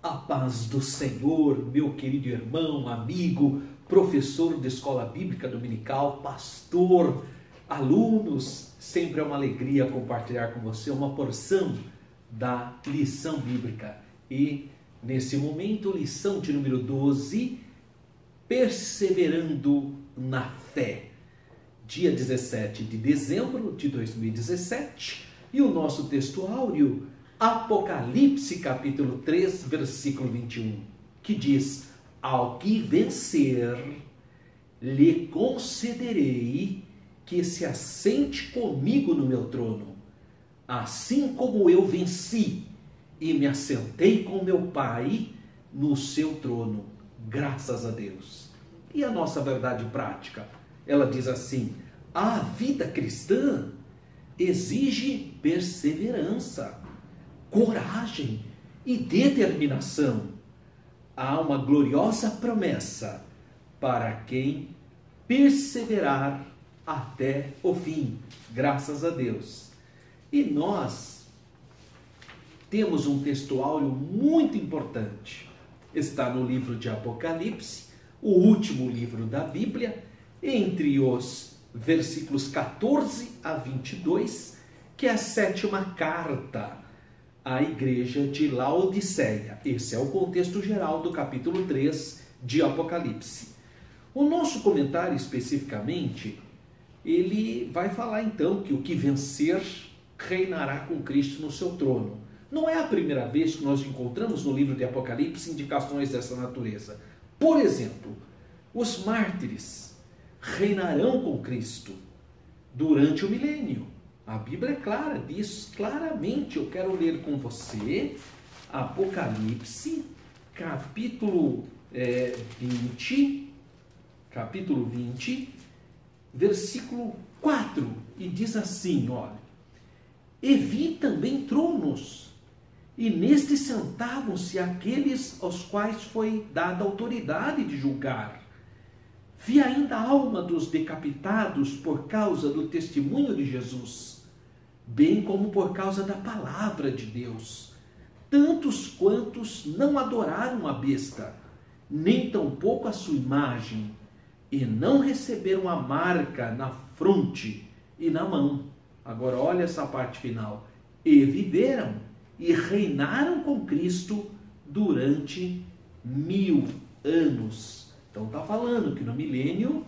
A paz do Senhor, meu querido irmão, amigo, professor de escola bíblica dominical, pastor, alunos, sempre é uma alegria compartilhar com você uma porção da lição bíblica. E nesse momento, lição de número 12, perseverando na fé. Dia 17 de dezembro de 2017, e o nosso texto áureo, Apocalipse capítulo 3, versículo 21, que diz: ao que vencer, lhe concederei que se assente comigo no meu trono, assim como eu venci e me assentei com meu Pai no seu trono. Graças a Deus. E a nossa verdade prática? Ela diz assim: a vida cristã exige perseverança, coragem e determinação. Há uma gloriosa promessa para quem perseverar até o fim, graças a Deus. E nós temos um texto áureo muito importante. Está no livro de Apocalipse, o último livro da Bíblia, entre os versículos 14 a 22, que é a sétima carta à igreja de Laodiceia. Esse é o contexto geral do capítulo 3 de Apocalipse. O nosso comentário especificamente, ele vai falar então que o que vencer reinará com Cristo no seu trono. Não é a primeira vez que nós encontramos no livro de Apocalipse indicações dessa natureza. Por exemplo, os mártires reinarão com Cristo durante o milênio. A Bíblia é clara, diz claramente. Eu quero ler com você Apocalipse, capítulo 20, versículo 4, e diz assim, olha: e vi também tronos, e nestes sentavam-se aqueles aos quais foi dada autoridade de julgar. Vi ainda a alma dos decapitados por causa do testemunho de Jesus, bem como por causa da palavra de Deus, tantos quantos não adoraram a besta, nem tampouco a sua imagem, e não receberam a marca na fronte e na mão. Agora olha essa parte final. E viveram e reinaram com Cristo durante 1000 anos. Então está falando que no milênio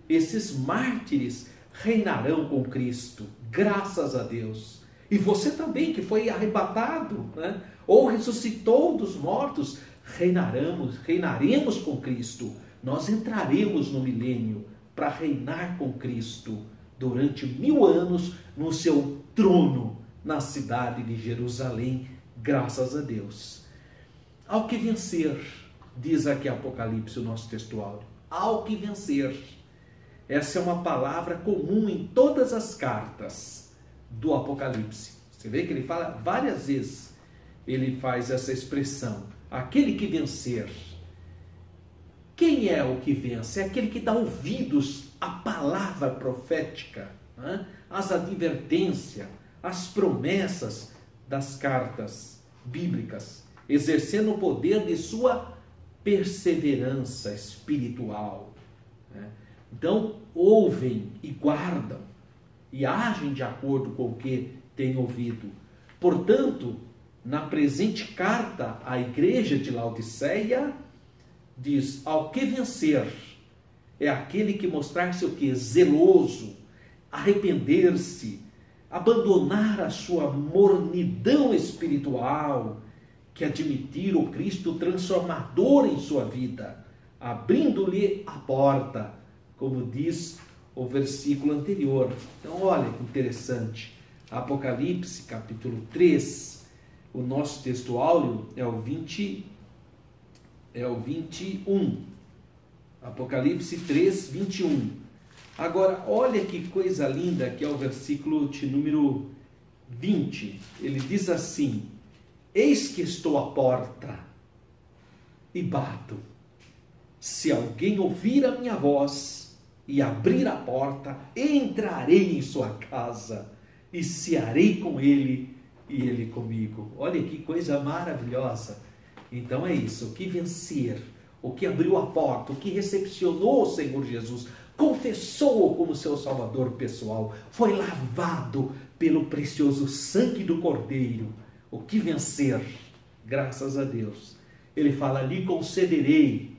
esses mártires reinarão com Cristo, graças a Deus. E você também, que foi arrebatado, né? Ou ressuscitou dos mortos, reinaremos com Cristo. Nós entraremos no milênio para reinar com Cristo durante 1000 anos no seu trono na cidade de Jerusalém, graças a Deus. Ao que vencer, diz aqui Apocalipse, o nosso texto áureo, ao que vencer. Essa é uma palavra comum em todas as cartas do Apocalipse. Você vê que ele fala várias vezes, ele faz essa expressão, aquele que vencer. Quem é o que vence? É aquele que dá ouvidos à palavra profética, né? Às advertências, às promessas das cartas bíblicas, exercendo o poder de sua perseverança espiritual, né? Então, ouvem e guardam e agem de acordo com o que têm ouvido. Portanto, na presente carta à igreja de Laodiceia, diz: ao que vencer, é aquele que mostrar-se o que? Zeloso, arrepender-se, abandonar a sua mornidão espiritual, que admitir o Cristo transformador em sua vida, abrindo-lhe a porta, como diz o versículo anterior. Então olha que interessante, Apocalipse capítulo 3, o nosso texto áureo é o 21. Apocalipse 3, 21. Agora, olha que coisa linda que é o versículo de número 20. Ele diz assim: eis que estou à porta e bato. Se alguém ouvir a minha voz e abrir a porta, entrarei em sua casa e cearei com ele e ele comigo. Olha que coisa maravilhosa. Então é isso, o que vencer, o que abriu a porta, o que recepcionou o Senhor Jesus, confessou-o como seu Salvador pessoal, foi lavado pelo precioso sangue do Cordeiro. O que vencer, graças a Deus. Ele fala, lhe concederei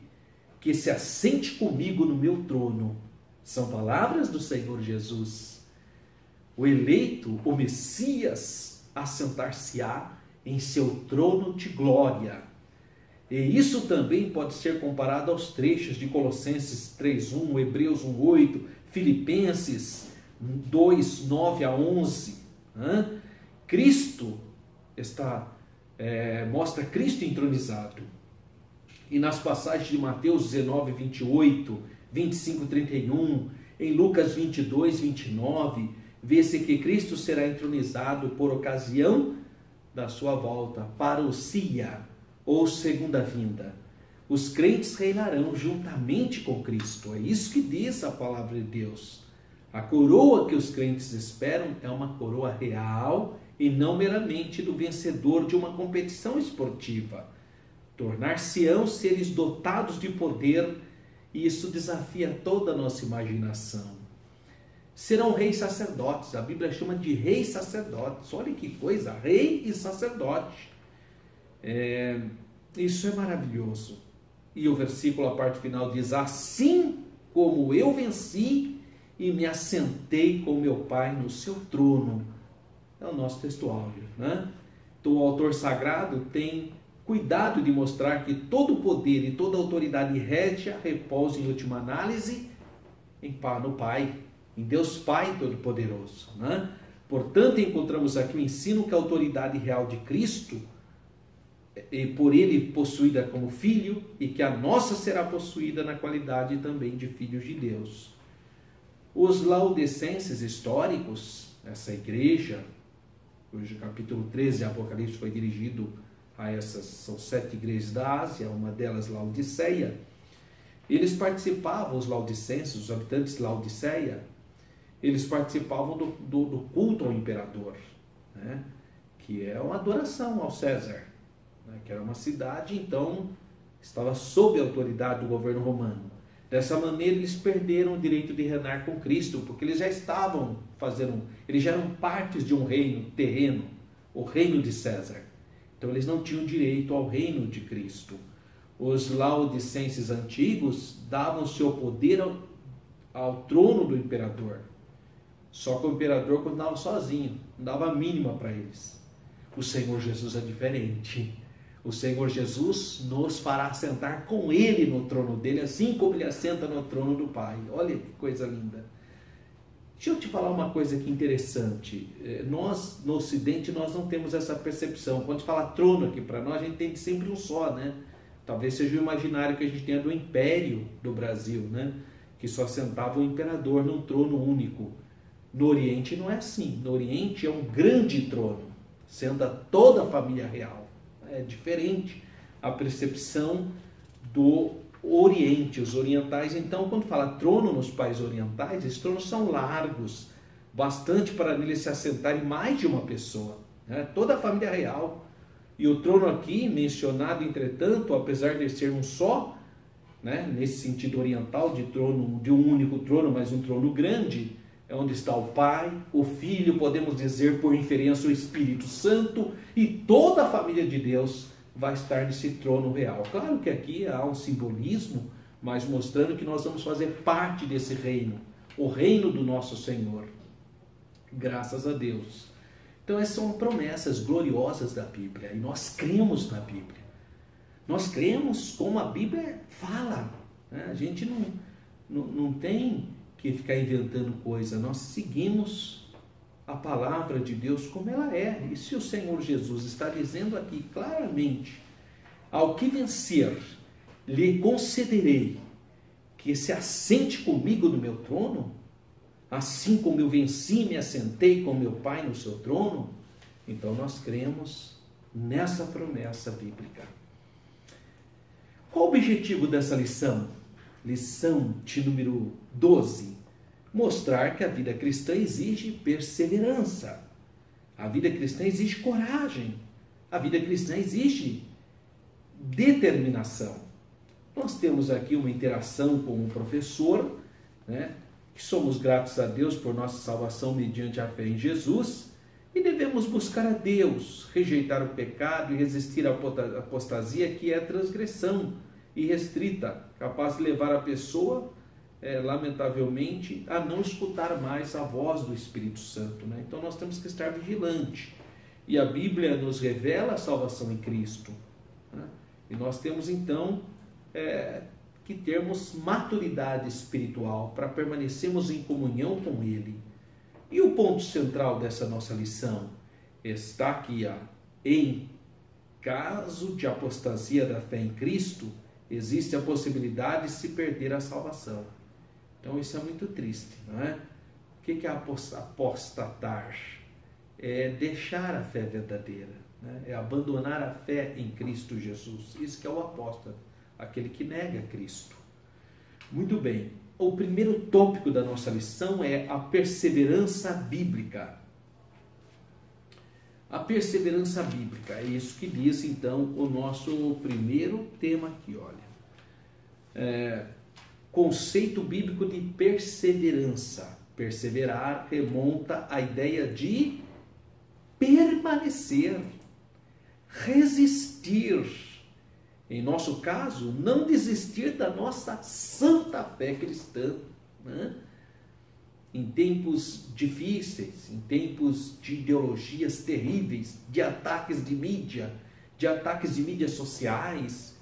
que se assente comigo no meu trono. São palavras do Senhor Jesus. O eleito, o Messias, assentar-se-á em seu trono de glória. E isso também pode ser comparado aos trechos de Colossenses 3:1, Hebreus 1:8, Filipenses 2:9 a 11. Cristo mostra Cristo entronizado. E nas passagens de Mateus 19:28, 25:31, em Lucas 22:29, vê-se que Cristo será entronizado por ocasião da sua volta, parousia, ou segunda vinda. Os crentes reinarão juntamente com Cristo. É isso que diz a palavra de Deus. A coroa que os crentes esperam é uma coroa real e não meramente do vencedor de uma competição esportiva. Tornar-se-ão seres dotados de poder, e isso desafia toda a nossa imaginação. Serão reis sacerdotes, a Bíblia chama de reis sacerdotes. Olha que coisa, rei e sacerdote. Isso é maravilhoso. E o versículo, a parte final, diz: assim como eu venci e me assentei com meu Pai no seu trono. É o nosso textuário, né? Então, o autor sagrado tem cuidado de mostrar que todo o poder e toda a autoridade régia repousa, em última análise, no Pai, em Deus Pai Todo-Poderoso, né? Portanto, encontramos aqui o ensino que a autoridade real de Cristo, por ele possuída como filho, e que a nossa será possuída na qualidade também de filhos de Deus. Os laodicenses históricos, essa igreja, cujo capítulo 13 de Apocalipse foi dirigido a essas, são 7 igrejas da Ásia, uma delas Laodiceia. Eles participavam, os laodicenses, os habitantes de Laodiceia, eles participavam do culto ao imperador, né? Que é uma adoração ao César, né? Que era uma cidade, então estava sob a autoridade do governo romano. Dessa maneira eles perderam o direito de reinar com Cristo, porque eles já estavam eles já eram partes de um reino terreno, o reino de César. Então eles não tinham direito ao reino de Cristo. Os laodicenses antigos davam seu poder ao trono do imperador. Só que o imperador continuava sozinho, não dava a mínima para eles. O Senhor Jesus é diferente. O Senhor Jesus nos fará sentar com Ele no trono dele, assim como Ele assenta no trono do Pai. Olha que coisa linda. Deixa eu te falar uma coisa aqui interessante. Nós, no Ocidente, nós não temos essa percepção. Quando se fala trono aqui para nós, a gente tem sempre um só, né? Talvez seja o imaginário que a gente tenha do Império do Brasil, né? Que só sentava o imperador num trono único. No Oriente não é assim. No Oriente é um grande trono. Senta toda a família real. É diferente a percepção do Oriente. Os orientais, então, quando fala trono nos países orientais, esses tronos são largos, bastante para neles se assentarem mais de uma pessoa, né? Toda a família real. E o trono aqui, mencionado, entretanto, apesar de ser um só, né, nesse sentido oriental, de um único trono, mas um trono grande, é onde está o Pai, o Filho, podemos dizer por inferência o Espírito Santo, e toda a família de Deus vai estar nesse trono real. Claro que aqui há um simbolismo, mas mostrando que nós vamos fazer parte desse reino, o reino do nosso Senhor. Graças a Deus. Então essas são promessas gloriosas da Bíblia, e nós cremos na Bíblia. Nós cremos como a Bíblia fala, né? A gente não tem que ficar inventando coisa, nós seguimos a palavra de Deus como ela é. E se o Senhor Jesus está dizendo aqui claramente: ao que vencer, lhe concederei que se assente comigo no meu trono, assim como eu venci e me assentei com meu Pai no seu trono, então nós cremos nessa promessa bíblica. Qual o objetivo dessa lição? Lição de número 12. Mostrar que a vida cristã exige perseverança. A vida cristã exige coragem. A vida cristã exige determinação. Nós temos aqui uma interação com o professor, né? Que somos gratos a Deus por nossa salvação mediante a fé em Jesus, e devemos buscar a Deus, rejeitar o pecado e resistir à apostasia, que é transgressão irrestrita, capaz de levar a pessoa, lamentavelmente, a não escutar mais a voz do Espírito Santo, né? Então nós temos que estar vigilantes. E a Bíblia nos revela a salvação em Cristo, né? E nós temos então que termos maturidade espiritual para permanecermos em comunhão com Ele. E o ponto central dessa nossa lição está aqui, em caso de apostasia da fé em Cristo, existe a possibilidade de se perder a salvação. Então isso é muito triste, não é? O que é apostatar? É deixar a fé verdadeira, né? É abandonar a fé em Cristo Jesus. Isso que é o apóstata, aquele que nega Cristo. Muito bem, o primeiro tópico da nossa lição é a perseverança bíblica. A perseverança bíblica, é isso que diz então o nosso primeiro tema aqui, olha. Conceito bíblico de perseverança. Perseverar remonta à ideia de permanecer, resistir. Em nosso caso, não desistir da nossa santa fé cristã, né? Em tempos difíceis, em tempos de ideologias terríveis, de ataques de mídias sociais,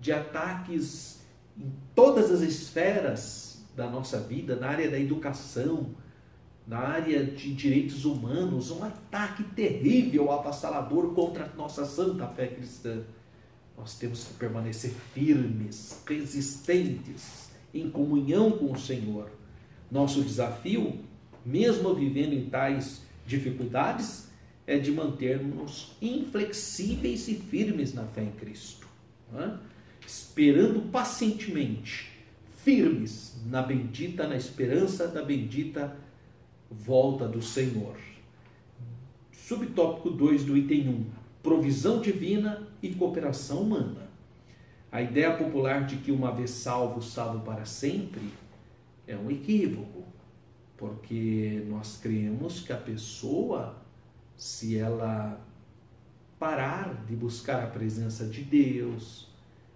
de ataques em todas as esferas da nossa vida, na área da educação, na área de direitos humanos, um ataque terrível, avassalador contra a nossa santa fé cristã. Nós temos que permanecer firmes, resistentes, em comunhão com o Senhor. Nosso desafio, mesmo vivendo em tais dificuldades, é de mantermos inflexíveis e firmes na fé em Cristo, né? Esperando pacientemente, firmes na esperança da bendita volta do Senhor. Subtópico 2 do item 1. Provisão divina e cooperação humana. A ideia popular de que uma vez salvo, salvo para sempre, é um equívoco, porque nós cremos que a pessoa, se ela parar de buscar a presença de Deus,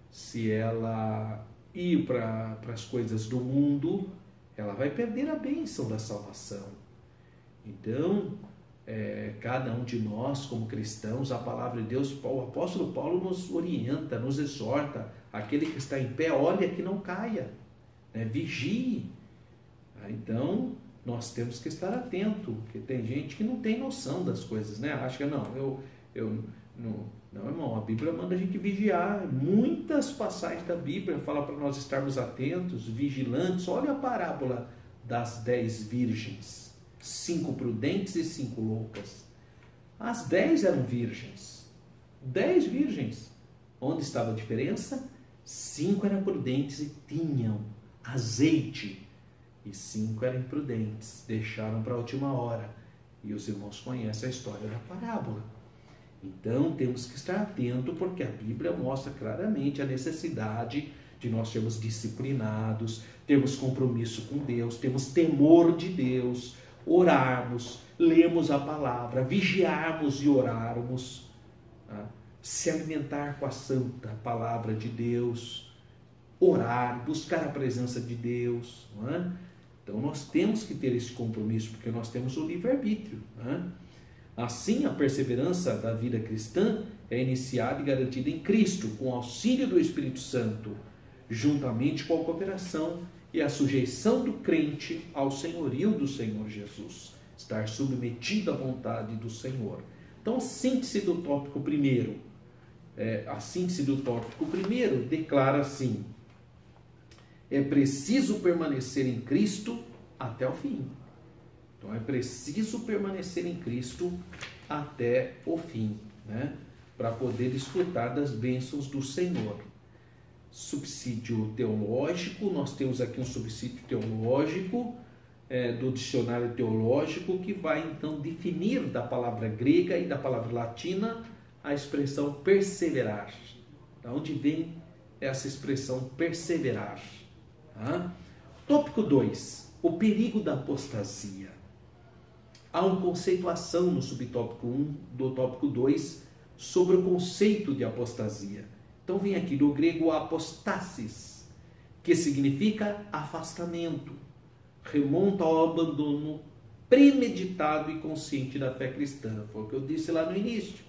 se ela ir para as coisas do mundo, ela vai perder a bênção da salvação. Então, cada um de nós, como cristãos, a palavra de Deus, o apóstolo Paulo nos orienta, nos exorta, aquele que está em pé, olha que não caia, né? Vigie. Então, nós temos que estar atento, porque tem gente que não tem noção das coisas, né? Acha que não, irmão, a Bíblia manda a gente vigiar. Muitas passagens da Bíblia falam para nós estarmos atentos, vigilantes. Olha a parábola das 10 virgens, 5 prudentes e 5 loucas. As 10 eram virgens, 10 virgens. Onde estava a diferença? 5 eram prudentes e tinham azeite, e 5 eram imprudentes, deixaram para a última hora. E os irmãos conhecem a história da parábola. Então temos que estar atento, porque a Bíblia mostra claramente a necessidade de nós sermos disciplinados, termos compromisso com Deus, termos temor de Deus, orarmos, lermos a palavra, vigiarmos e orarmos, tá? Se alimentar com a santa palavra de Deus, orar, buscar a presença de Deus, não é? Então nós temos que ter esse compromisso, porque nós temos o livre-arbítrio, né? Assim, a perseverança da vida cristã é iniciada e garantida em Cristo, com o auxílio do Espírito Santo, juntamente com a cooperação e a sujeição do crente ao senhorio do Senhor Jesus, estar submetido à vontade do Senhor. Então, a síntese do tópico primeiro, declara assim: é preciso permanecer em Cristo até o fim. Então é preciso permanecer em Cristo até o fim, né? Para poder desfrutar das bênçãos do Senhor. Subsídio teológico, nós temos aqui um subsídio teológico do dicionário teológico, que vai então definir da palavra grega e da palavra latina a expressão perseverar, Da onde vem essa expressão perseverar? Tá? Tópico 2. O perigo da apostasia. Há uma conceituação no subtópico 1 do tópico 2 sobre o conceito de apostasia. Então vem aqui do grego apostasis, que significa afastamento. Remonta ao abandono premeditado e consciente da fé cristã. Foi o que eu disse lá no início.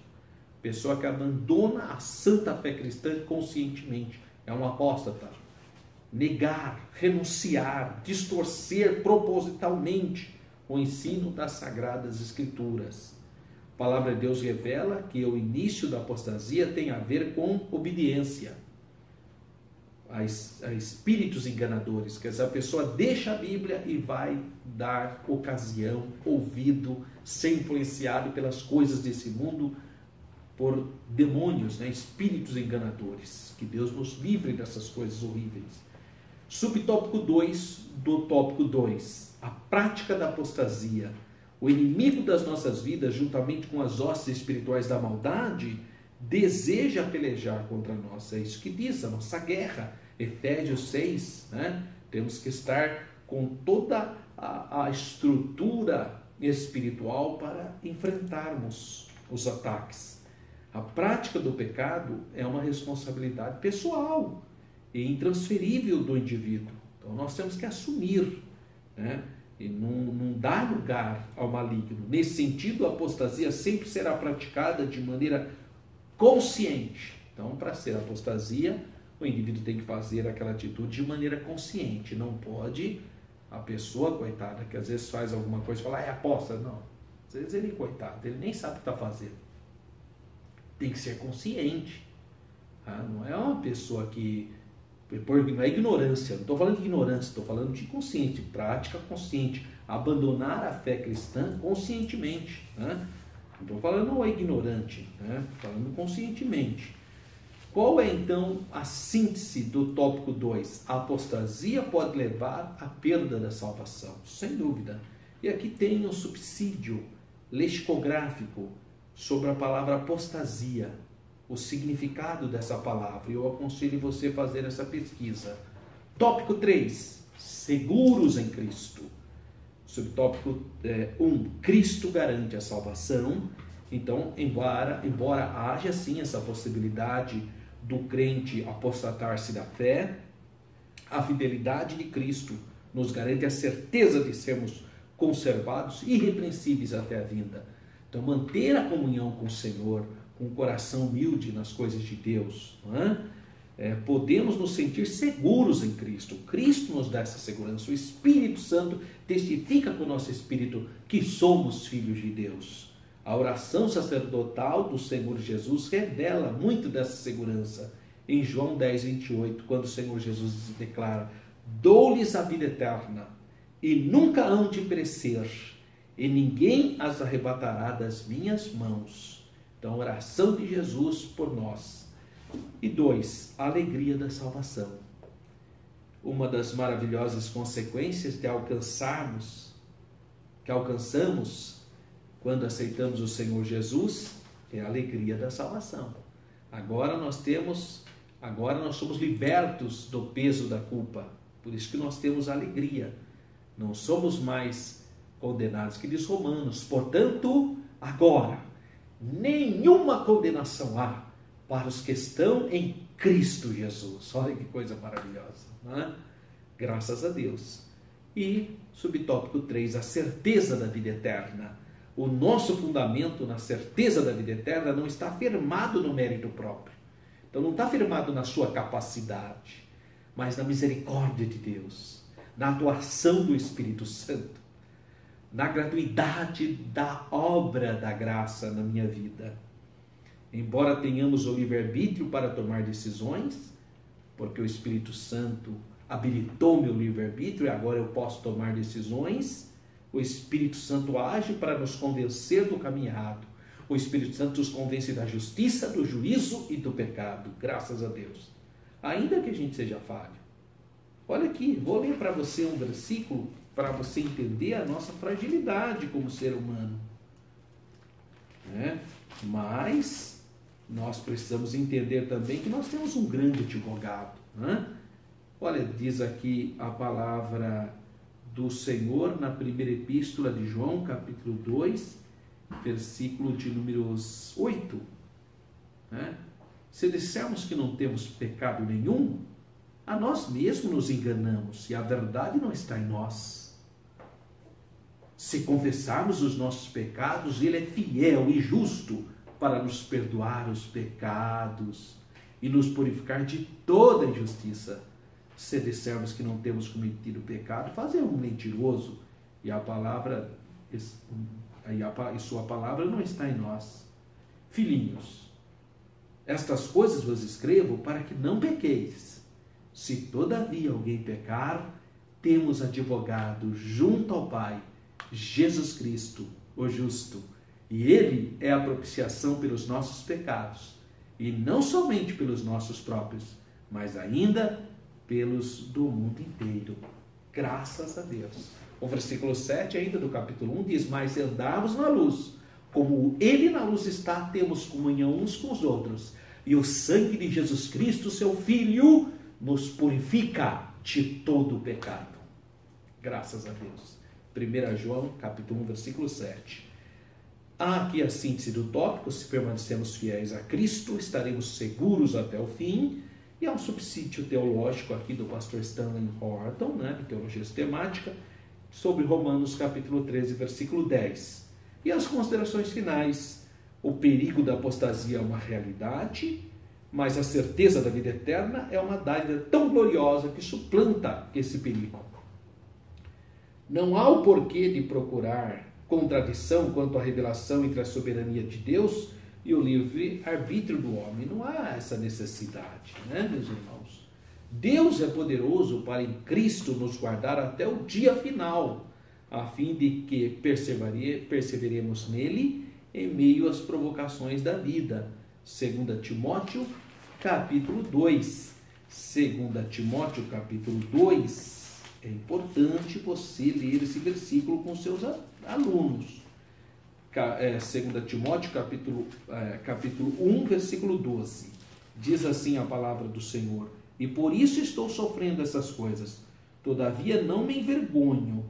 Pessoa que abandona a santa fé cristã conscientemente é um apóstata. Negar, renunciar, distorcer propositalmente o ensino das Sagradas Escrituras. A palavra de Deus revela que o início da apostasia tem a ver com obediência a espíritos enganadores, que essa pessoa deixa a Bíblia e vai dar ocasião, ouvido, ser influenciado pelas coisas desse mundo, por demônios, espíritos enganadores. Que Deus nos livre dessas coisas horríveis. Subtópico 2 do tópico 2. A prática da apostasia. O inimigo das nossas vidas, juntamente com as hostes espirituais da maldade, deseja pelejar contra nós. É isso que diz a nossa guerra. Efésios 6. Temos que estar com toda a estrutura espiritual para enfrentarmos os ataques. A prática do pecado é uma responsabilidade pessoal e intransferível do indivíduo. Então nós temos que assumir, e não dar lugar ao maligno. Nesse sentido, a apostasia sempre será praticada de maneira consciente. Então, para ser apostasia, o indivíduo tem que fazer aquela atitude de maneira consciente. Não pode a pessoa, coitada, que às vezes faz alguma coisa e fala, é aposta. Não. Às vezes ele, coitado, ele nem sabe o que está fazendo. Tem que ser consciente. Não é uma pessoa que... Não é ignorância, não estou falando de ignorância, estou falando de consciente, prática consciente. Abandonar a fé cristã conscientemente. Não estou falando ignorante, estou falando conscientemente. Qual é então a síntese do tópico 2? A apostasia pode levar à perda da salvação, sem dúvida. E aqui tem um subsídio lexicográfico sobre a palavra apostasia, o significado dessa palavra. Eu aconselho você a fazer essa pesquisa. Tópico 3, seguros em Cristo. Subtópico 1, Cristo garante a salvação. Então, embora haja sim essa possibilidade do crente apostatar-se da fé, a fidelidade de Cristo nos garante a certeza de sermos conservados irrepreensíveis até a vinda. Então, manter a comunhão com o Senhor, com o coração humilde nas coisas de Deus, podemos nos sentir seguros em Cristo. Cristo nos dá essa segurança. O Espírito Santo testifica com o nosso espírito que somos filhos de Deus. A oração sacerdotal do Senhor Jesus revela muito dessa segurança. Em João 10, 28, quando o Senhor Jesus declara: dou-lhes a vida eterna, e nunca hão de perecer, e ninguém as arrebatará das minhas mãos. Então, a oração de Jesus por nós. E 2, a alegria da salvação. Uma das maravilhosas consequências que alcançamos quando aceitamos o Senhor Jesus é a alegria da salvação. Agora nós somos libertos do peso da culpa. Por isso que nós temos alegria. Não somos mais condenados, que diz Romanos. Portanto, agora, nenhuma condenação há para os que estão em Cristo Jesus. Olha que coisa maravilhosa, Graças a Deus. E, subtópico 3, a certeza da vida eterna. O nosso fundamento na certeza da vida eterna não está firmado no mérito próprio. Então não está firmado na sua capacidade, mas na misericórdia de Deus, na atuação do Espírito Santo, na gratuidade da obra da graça na minha vida. Embora tenhamos o livre-arbítrio para tomar decisões, porque o Espírito Santo habilitou meu livre-arbítrio e agora eu posso tomar decisões, o Espírito Santo age para nos convencer do caminho errado. O Espírito Santo nos convence da justiça, do juízo e do pecado, graças a Deus. Ainda que a gente seja falho. Olha aqui, vou ler para você um versículo para você entender a nossa fragilidade como ser humano. Mas nós precisamos entender também que nós temos um grande advogado, né? Olha, diz aqui a palavra do Senhor na primeira epístola de João, capítulo 2, versículo de números 8. Né? Se dissermos que não temos pecado nenhum, a nós mesmos nos enganamos e a verdade não está em nós. Se confessarmos os nossos pecados, Ele é fiel e justo para nos perdoar os pecados e nos purificar de toda injustiça. Se dissermos que não temos cometido pecado, fazemos um mentiroso e a palavra e sua palavra não está em nós. Filhinhos, estas coisas vos escrevo para que não pequeis. Se todavia alguém pecar, temos advogado junto ao Pai, Jesus Cristo, o justo. E Ele é a propiciação pelos nossos pecados, e não somente pelos nossos próprios, mas ainda pelos do mundo inteiro. Graças a Deus. O versículo 7 ainda do capítulo 1 diz: mas se andarmos na luz, como Ele na luz está, temos comunhão uns com os outros, e o sangue de Jesus Cristo, seu Filho, nos purifica de todo o pecado. Graças a Deus. 1 João, capítulo 1, versículo 7. Há aqui a síntese do tópico: se permanecemos fiéis a Cristo, estaremos seguros até o fim. E há um subsídio teológico aqui do pastor Stanley Horton, de teologia sistemática, sobre Romanos capítulo 13, versículo 10. E as considerações finais: o perigo da apostasia é uma realidade, mas a certeza da vida eterna é uma dádiva tão gloriosa que suplanta esse perigo. Não há o porquê de procurar contradição quanto à revelação entre a soberania de Deus e o livre-arbítrio do homem. Não há essa necessidade, meus irmãos? Deus é poderoso para em Cristo nos guardar até o dia final, a fim de que perseveremos nele em meio às provocações da vida. 2 Timóteo, capítulo 2. 2 Timóteo, capítulo 2. É importante você ler esse versículo com seus alunos. 2 Timóteo, capítulo 1, versículo 12. Diz assim a palavra do Senhor: e por isso estou sofrendo essas coisas. Todavia não me envergonho,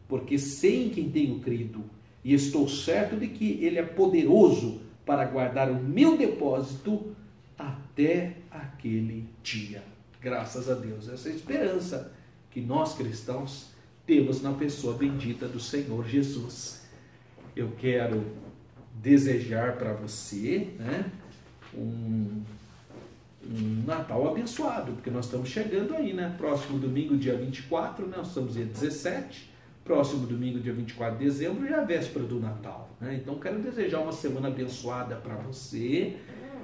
porque sei em quem tenho crido, e estou certo de que Ele é poderoso para guardar o meu depósito até aquele dia. Graças a Deus. Essa é a esperança que nós cristãos temos na pessoa bendita do Senhor Jesus. Eu quero desejar para você um Natal abençoado, porque nós estamos chegando aí, próximo domingo, dia 24, nós estamos dia 17, próximo domingo, dia 24 de dezembro, já é a véspera do Natal, Então quero desejar uma semana abençoada para você,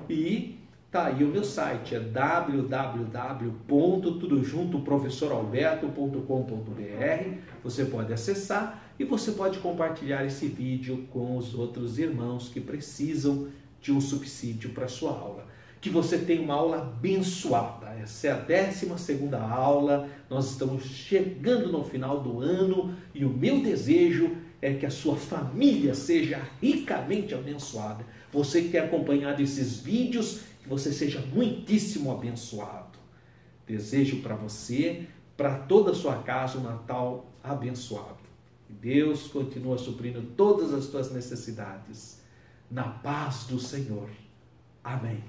e tá aí o meu site, é www.tudojuntoprofessoralberto.com.br. Você pode acessar e você pode compartilhar esse vídeo com os outros irmãos que precisam de um subsídio para a sua aula. Que você tenha uma aula abençoada. Essa é a 12ª aula, nós estamos chegando no final do ano e o meu desejo é que a sua família seja ricamente abençoada. Você que tem acompanhado esses vídeos, que você seja muitíssimo abençoado. Desejo para você, para toda a sua casa, um Natal abençoado. Deus continua suprindo todas as tuas necessidades. Na paz do Senhor. Amém.